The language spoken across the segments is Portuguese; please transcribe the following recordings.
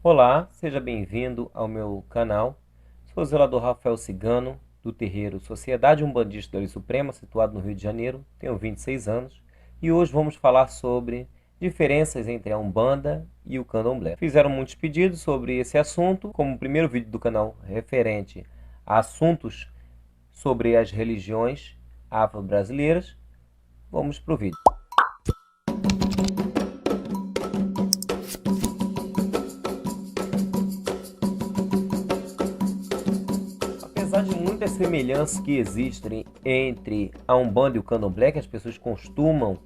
Olá, seja bem-vindo ao meu canal. Sou o zelador Rafael Cigano, do terreiro Sociedade Umbandista da Lei Suprema, situado no Rio de Janeiro. Tenho 26 anos e hoje vamos falar sobre diferenças entre a Umbanda e o Candomblé. Fizeram muitos pedidos sobre esse assunto, como o primeiro vídeo do canal referente a assuntos sobre as religiões afro-brasileiras. Vamos para o vídeo. Apesar de muitas semelhanças que existem entre a Umbanda e o Candomblé, que as pessoas costumam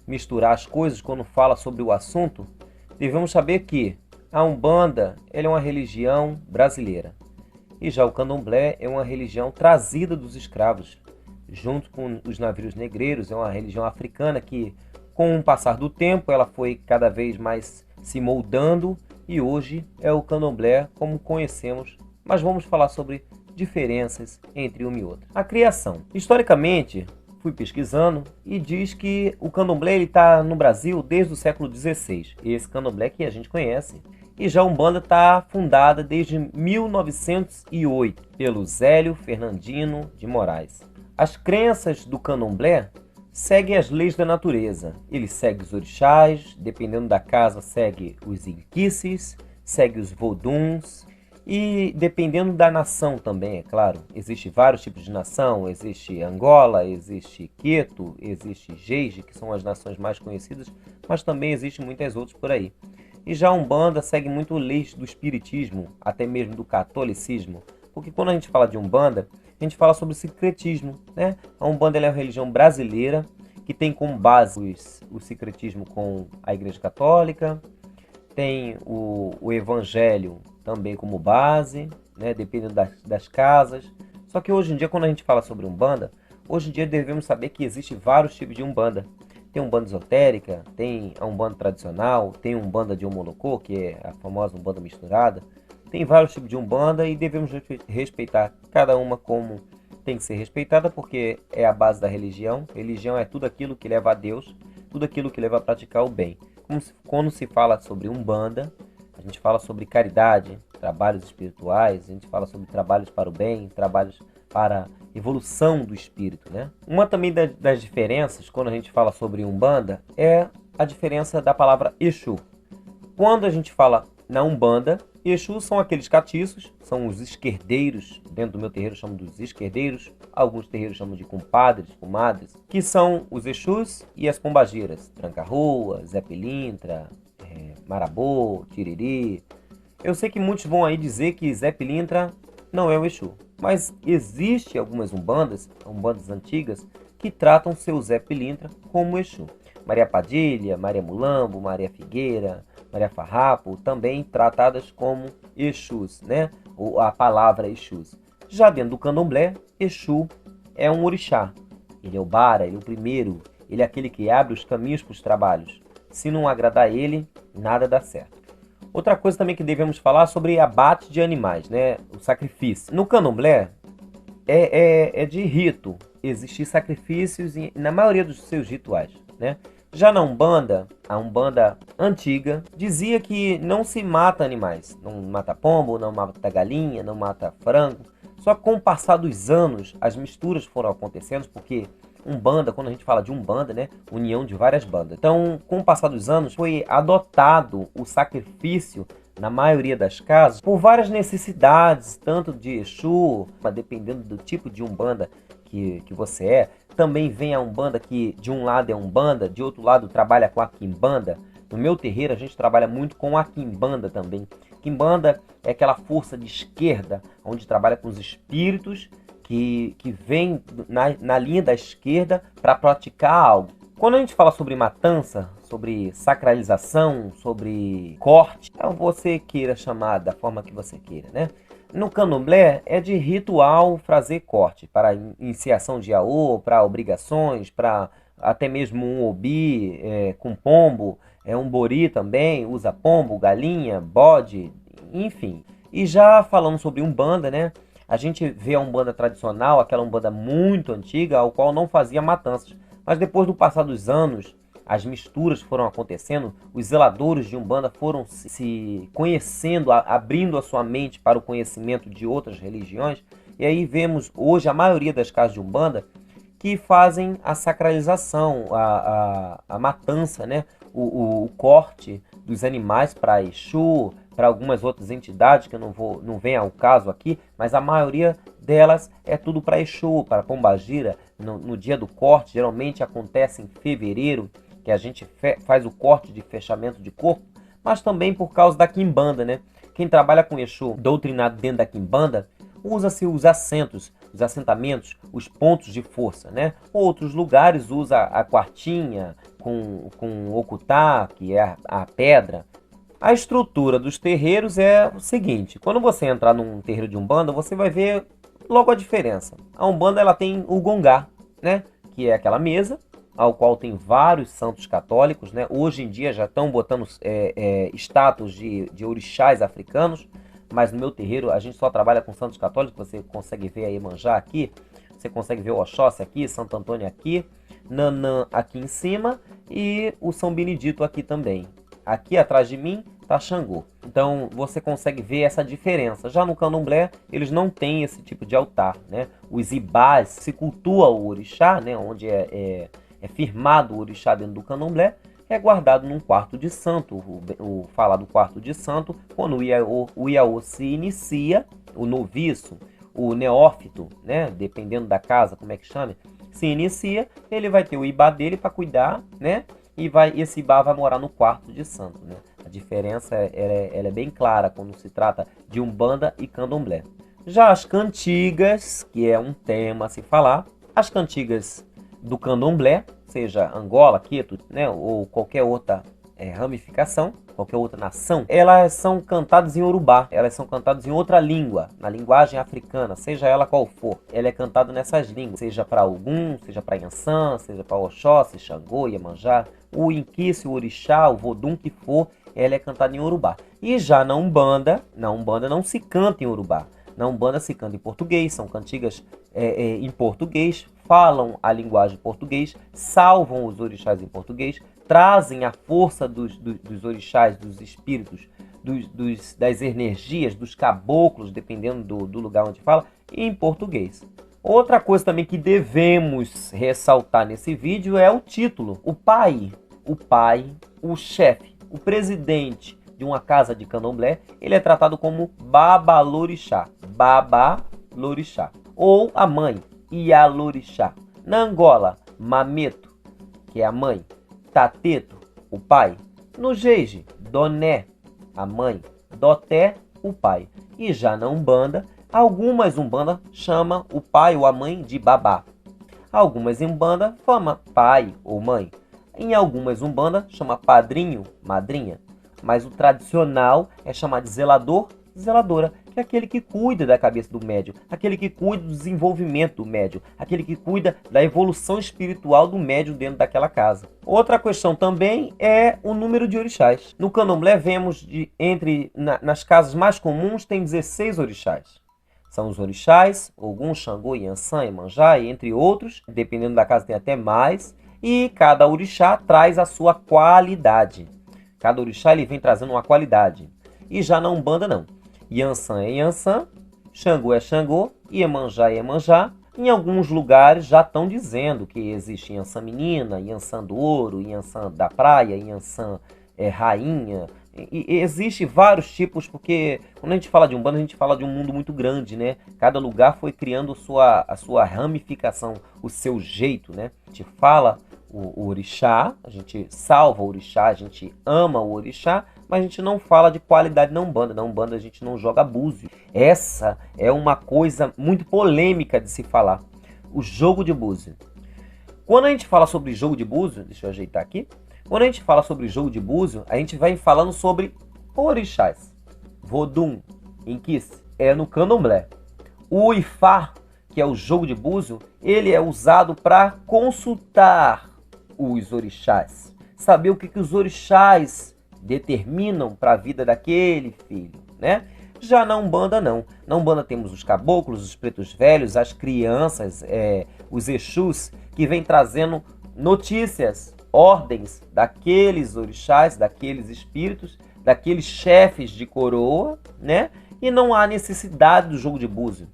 misturar as coisas quando fala sobre o assunto, devemos saber que a Umbanda ela é uma religião brasileira e já o Candomblé é uma religião trazida dos escravos, junto com os navios negreiros. É uma religião africana que, com o passar do tempo, ela foi cada vez mais se moldando e hoje é o Candomblé como conhecemos, mas vamos falar sobre diferenças entre uma e outra. A criação. Historicamente, fui pesquisando e diz que o Candomblé está no Brasil desde o século XVI. Esse Candomblé que a gente conhece. E já a Umbanda está fundada desde 1908 pelo Zélio Fernandino de Moraes. As crenças do Candomblé seguem as leis da natureza. Ele segue os orixás, dependendo da casa segue os inquices, segue os voduns. E dependendo da nação também, é claro. Existem vários tipos de nação. Existe Angola, existe Queto, existe Jeje, que são as nações mais conhecidas, mas também existem muitas outras por aí. E já a Umbanda segue muito leis do espiritismo, até mesmo do catolicismo. Porque quando a gente fala de Umbanda, a gente fala sobre secretismo, né? A Umbanda é uma religião brasileira que tem como base o secretismo com a Igreja Católica, tem o Evangelho também como base, né, dependendo das casas. Só que hoje em dia, quando a gente fala sobre Umbanda, hoje em dia devemos saber que existem vários tipos de Umbanda. Tem Umbanda esotérica, tem a Umbanda tradicional, tem Umbanda de Omolocô, que é a famosa Umbanda misturada. Tem vários tipos de Umbanda e devemos respeitar cada uma como tem que ser respeitada, porque é a base da religião. Religião é tudo aquilo que leva a Deus, tudo aquilo que leva a praticar o bem. Quando se fala sobre Umbanda, a gente fala sobre caridade, trabalhos espirituais, a gente fala sobre trabalhos para o bem, trabalhos para a evolução do espírito, né? Uma também das diferenças, quando a gente fala sobre Umbanda, é a diferença da palavra Exu. Quando a gente fala na Umbanda, Exu são aqueles catiços, são os esquerdeiros. Dentro do meu terreiro chamam dos esquerdeiros. Alguns terreiros chamam de compadres, comadres, que são os Exus e as pombageiras. Tranca-rua, Zé Pilintra, Marabô, Tiriri. Eu sei que muitos vão aí dizer que Zé Pilintra não é o Exu. Mas existe algumas umbandas antigas, que tratam seu Zé Pilintra como Exu. Maria Padilha, Maria Mulambo, Maria Figueira, Maria Farrapo, também tratadas como Exus, né? Ou a palavra Exus. Já dentro do Candomblé, Exu é um orixá. Ele é o Bara, ele é o primeiro, ele é aquele que abre os caminhos para os trabalhos. Se não agradar ele, nada dá certo. Outra coisa também que devemos falar sobre abate de animais, né? O sacrifício. No Candomblé, é de rito existir sacrifícios na maioria dos seus rituais, né? Já na Umbanda, a Umbanda antiga, dizia que não se mata animais. Não mata pombo, não mata galinha, não mata frango. Só que com o passar dos anos, as misturas foram acontecendo, porque Umbanda, quando a gente fala de Umbanda, né, união de várias bandas. Então, com o passar dos anos, foi adotado o sacrifício na maioria das casas por várias necessidades, tanto de Exu, mas dependendo do tipo de Umbanda que você é. Também vem a Umbanda que de um lado é Umbanda, de outro lado trabalha com a Quimbanda. No meu terreiro a gente trabalha muito com a Quimbanda também. Quimbanda é aquela força de esquerda, onde trabalha com os espíritos que vem na linha da esquerda para praticar algo. Quando a gente fala sobre matança, sobre sacralização, sobre corte, você queira chamar da forma que você queira, né? No Candomblé é de ritual fazer corte, para iniciação de aô, para obrigações, para até mesmo um obi com pombo, um bori também, usa pombo, galinha, bode, enfim. E já falando sobre Umbanda, né? A gente vê a Umbanda tradicional, aquela Umbanda muito antiga, ao qual não fazia matanças. Mas depois do passar dos anos, as misturas foram acontecendo, os zeladores de Umbanda foram se conhecendo, abrindo a sua mente para o conhecimento de outras religiões. E aí vemos hoje a maioria das casas de Umbanda que fazem a sacralização, a matança, né? O corte dos animais para Exu, para algumas outras entidades que eu não vem ao caso aqui, mas a maioria delas é tudo para Exu, para Pombagira. No dia do corte, geralmente acontece em fevereiro, que a gente faz o corte de fechamento de corpo, mas também por causa da quimbanda, né? Quem trabalha com Exu doutrinado dentro da quimbanda, usa-se os assentos, os assentamentos, os pontos de força, né? Outros lugares usa a quartinha com o okutá, que é a pedra. A estrutura dos terreiros é o seguinte: quando você entrar num terreiro de Umbanda, você vai ver logo a diferença. A Umbanda ela tem o gongá, né? Que é aquela mesa ao qual tem vários santos católicos, né? Hoje em dia já estão botando estátuas de orixás africanos, mas no meu terreiro a gente só trabalha com santos católicos. Você consegue ver a Iemanjá aqui, você consegue ver o Oxóssi aqui, Santo Antônio aqui, Nanã aqui em cima e o São Benedito aqui também. Aqui atrás de mim está Xangô. Então você consegue ver essa diferença. Já no candomblé eles não têm esse tipo de altar, né? Os ibás se cultua o orixá, né? Onde é firmado o orixá dentro do candomblé, é guardado num quarto de santo. O falar do quarto de santo, quando o Iaô se inicia, o noviço, o neófito, né? Dependendo da casa, como é que chama, se inicia, ele vai ter o ibá dele para cuidar, né? E esse ibá vai morar no quarto de santo, né? A diferença ela é bem clara quando se trata de Umbanda e Candomblé. Já as cantigas, que é um tema a se falar, as cantigas do Candomblé, seja Angola, Queto, né, ou qualquer outra ramificação, qualquer outra nação, elas são cantadas em Urubá, elas são cantadas em outra língua, na linguagem africana, seja ela qual for. Ela é cantada nessas línguas, seja para Ogum, seja para Yansan, seja para Oxóssi, Xangô, Iemanjá, o Inquice, o Orixá, o Vodum que for, ela é cantada em Urubá. E já na Umbanda não se canta em Urubá. Na Umbanda se canta em português, são cantigas em português, falam a linguagem português, salvam os orixás em português, trazem a força dos orixás, dos espíritos, das energias, dos caboclos, dependendo do lugar onde fala, em português. Outra coisa também que devemos ressaltar nesse vídeo é o título. O pai, o chefe, o presidente de uma casa de candomblé, ele é tratado como Babalorixá, Babalorixá, ou a mãe, Ialorixá. Na Angola, Mameto, que é a mãe, Tateto, o pai. No Jeje, Doné, a mãe, Doté, o pai. E já na Umbanda, algumas Umbanda chamam o pai ou a mãe de babá. Algumas Umbanda chamam pai ou mãe. Em algumas Umbanda chama padrinho, madrinha. Mas o tradicional é chamar de zelador, zeladora, que é aquele que cuida da cabeça do médium, aquele que cuida do desenvolvimento do médium, aquele que cuida da evolução espiritual do médium dentro daquela casa. Outra questão também é o número de orixás. No candomblé vemos nas casas mais comuns tem 16 orixás. São os orixás, Ogum, Xangô, Yansan, Iemanjá, entre outros, dependendo da casa tem até mais, e cada orixá traz a sua qualidade. Cada orixá ele vem trazendo uma qualidade. E já na Umbanda não. Yansan é Yansan, Xangô é Xangô, Iemanjá é Iemanjá. Em alguns lugares já estão dizendo que existe Yansan menina, Yansan do ouro, Yansan da praia, Yansan rainha. E existe vários tipos, porque quando a gente fala de Umbanda, a gente fala de um mundo muito grande, né? Cada lugar foi criando a sua ramificação, o seu jeito, né? A gente fala o orixá, a gente salva o orixá, a gente ama o orixá, mas a gente não fala de qualidade na Umbanda. Na Umbanda a gente não joga búzio. Essa é uma coisa muito polêmica de se falar. O jogo de búzio. Quando a gente fala sobre jogo de búzio, deixa eu ajeitar aqui. Quando a gente fala sobre jogo de búzio, a gente vai falando sobre orixás. Vodum, Inquice, é no candomblé. O Ifá, que é o jogo de búzio, ele é usado para consultar os orixás. Saber o que os orixás determinam para a vida daquele filho, né? Já na Umbanda não. Na Umbanda temos os caboclos, os pretos velhos, as crianças, os Exus, que vêm trazendo notícias ordens daqueles orixás, daqueles espíritos, daqueles chefes de coroa, né? E não há necessidade do jogo de búzio.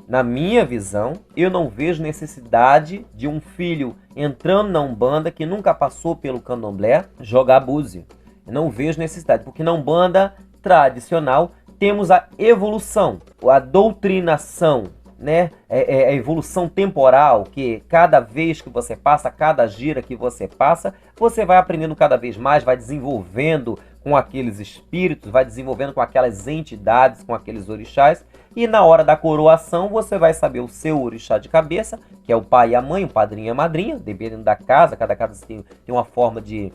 Na minha visão, eu não vejo necessidade de um filho entrando na Umbanda que nunca passou pelo candomblé jogar búzio. Eu não vejo necessidade, porque na Umbanda tradicional temos a evolução, a doutrinação, né? A evolução temporal, que cada vez que você passa, cada gira que você passa, você vai aprendendo cada vez mais, vai desenvolvendo com aqueles espíritos, vai desenvolvendo com aquelas entidades, com aqueles orixás, e na hora da coroação você vai saber o seu orixá de cabeça, que é o pai e a mãe, o padrinho e a madrinha, dependendo da casa, cada casa tem uma forma de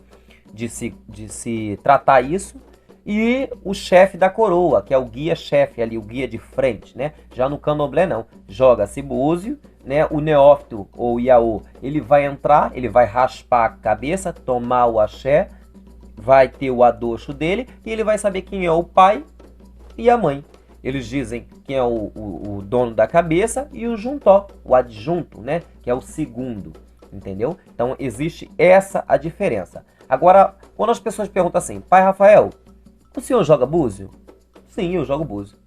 se tratar isso, e o chefe da coroa, que é o guia-chefe ali, o guia de frente, né? Já no candomblé não, joga-se búzio, né? O neófito ou iaô, ele vai entrar, ele vai raspar a cabeça, tomar o axé, vai ter o adocho dele e ele vai saber quem é o pai e a mãe. Eles dizem quem é o dono da cabeça e o juntó, o adjunto, né? Que é o segundo, entendeu? Então existe essa a diferença. Agora, quando as pessoas perguntam assim, pai Rafael, o senhor joga búzio? Sim, eu jogo búzio.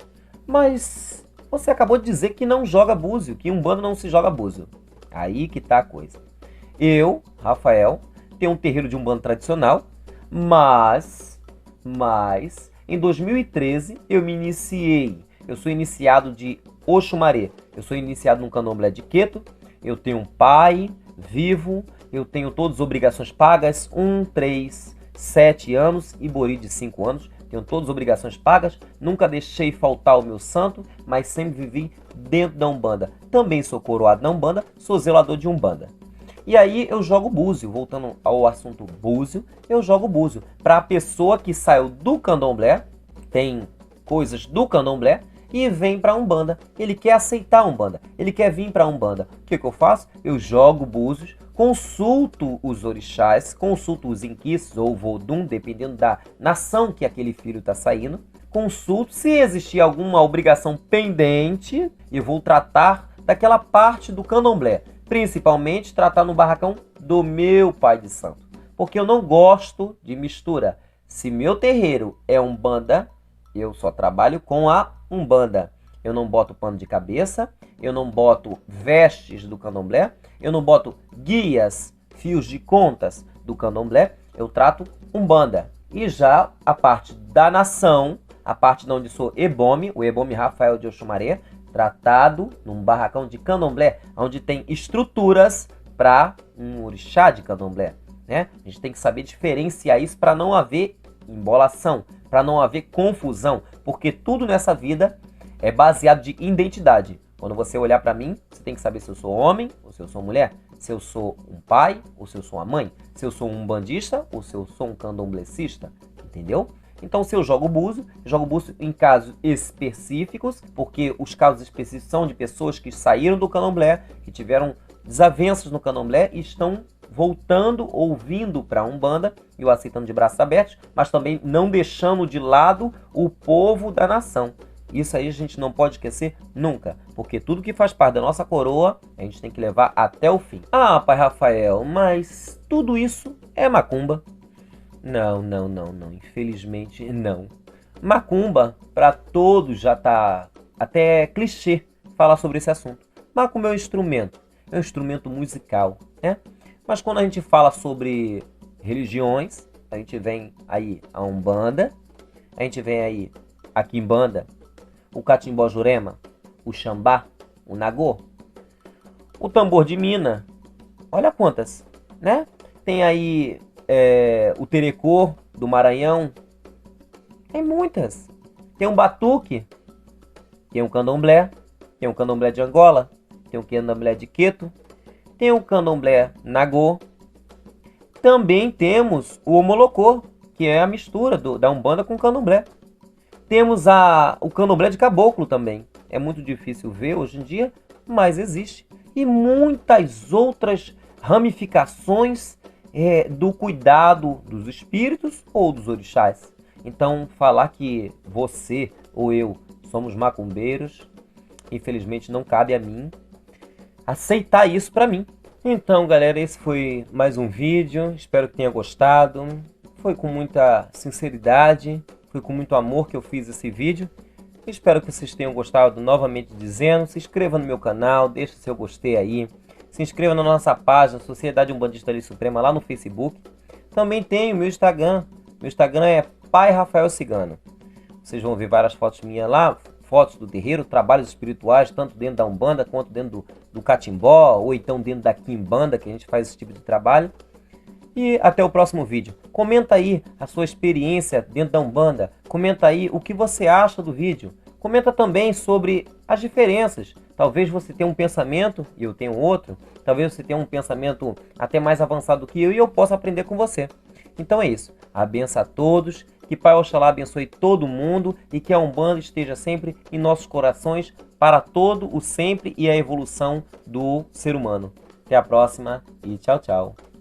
Mas você acabou de dizer que não joga búzio, que em Umbanda não se joga búzio. Aí que tá a coisa. Eu, Rafael, tenho um terreiro de Umbanda tradicional, mas em 2013 eu me iniciei. Eu sou iniciado de Oxumaré. Eu sou iniciado no candomblé de Queto. Eu tenho um pai vivo. Eu tenho todas as obrigações pagas. 1, 3, 7 anos e Bori de 5 anos. Tenho todas as obrigações pagas. Nunca deixei faltar o meu santo, mas sempre vivi dentro da Umbanda. Também sou coroado na Umbanda. Sou zelador de Umbanda. E aí eu jogo búzio, voltando ao assunto búzio, eu jogo búzio. Para a pessoa que saiu do candomblé, tem coisas do candomblé, e vem para a Umbanda. Ele quer aceitar a Umbanda, ele quer vir para a Umbanda. O que eu faço? Eu jogo búzios, consulto os orixás, consulto os inquices ou vodum, dependendo da nação que aquele filho está saindo. Consulto, se existir alguma obrigação pendente, eu vou tratar daquela parte do candomblé. Principalmente tratar no barracão do meu pai de santo. Porque eu não gosto de mistura. Se meu terreiro é Umbanda, eu só trabalho com a Umbanda. Eu não boto pano de cabeça, eu não boto vestes do candomblé, eu não boto guias, fios de contas do candomblé, eu trato Umbanda. E já a parte da nação, a parte de onde sou Ebome, o Ebome Rafael de Oxumaré, tratado num barracão de candomblé, onde tem estruturas para um orixá de candomblé, né? A gente tem que saber diferenciar isso para não haver embolação, para não haver confusão, porque tudo nessa vida é baseado de identidade. Quando você olhar para mim, você tem que saber se eu sou homem ou se eu sou mulher, se eu sou um pai ou se eu sou uma mãe, se eu sou um umbandista ou se eu sou um candomblecista, entendeu? Então, se eu jogo búzio em casos específicos, porque os casos específicos são de pessoas que saíram do candomblé, que tiveram desavenças no candomblé e estão voltando ou vindo para a Umbanda, e eu aceitando de braços abertos, mas também não deixando de lado o povo da nação. Isso aí a gente não pode esquecer nunca, porque tudo que faz parte da nossa coroa, a gente tem que levar até o fim. Ah, pai Rafael, mas tudo isso é macumba. Não, infelizmente não. Macumba, para todos já tá até clichê falar sobre esse assunto. Macumba é um instrumento musical, né? Mas quando a gente fala sobre religiões, a gente vem aí a Umbanda, a gente vem aí a Quimbanda, o Catimbó Jurema, o Xambá, o Nagô, o tambor de mina, olha quantas, né? Tem aí o Terecô do Maranhão, tem muitas. Tem um batuque, tem um candomblé, tem um candomblé de Angola, tem um candomblé de Queto, tem um candomblé Nagô. Também temos o Omolocô, que é a mistura da Umbanda com o candomblé. Temos o candomblé de caboclo também. É muito difícil ver hoje em dia, mas existe. E muitas outras ramificações do cuidado dos espíritos ou dos orixás. Então, falar que você ou eu somos macumbeiros, infelizmente não cabe a mim aceitar isso para mim. Então, galera, esse foi mais um vídeo. Espero que tenha gostado. Foi com muita sinceridade, foi com muito amor que eu fiz esse vídeo. Espero que vocês tenham gostado. Novamente dizendo, se inscreva no meu canal, deixe seu gostei aí. Se inscreva na nossa página Sociedade Umbandista Lei Suprema lá no Facebook. Também tem o meu Instagram. Meu Instagram é Pai Rafael Cigano. Vocês vão ver várias fotos minhas lá, fotos do terreiro, trabalhos espirituais, tanto dentro da Umbanda quanto dentro do Catimbó, ou então dentro da Quimbanda, que a gente faz esse tipo de trabalho. E até o próximo vídeo. Comenta aí a sua experiência dentro da Umbanda. Comenta aí o que você acha do vídeo. Comenta também sobre as diferenças. Talvez você tenha um pensamento e eu tenho outro. Talvez você tenha um pensamento até mais avançado que eu e eu possa aprender com você. Então é isso. A benção a todos. Que Pai Oxalá abençoe todo mundo e que a Umbanda esteja sempre em nossos corações para todo o sempre e a evolução do ser humano. Até a próxima e tchau, tchau.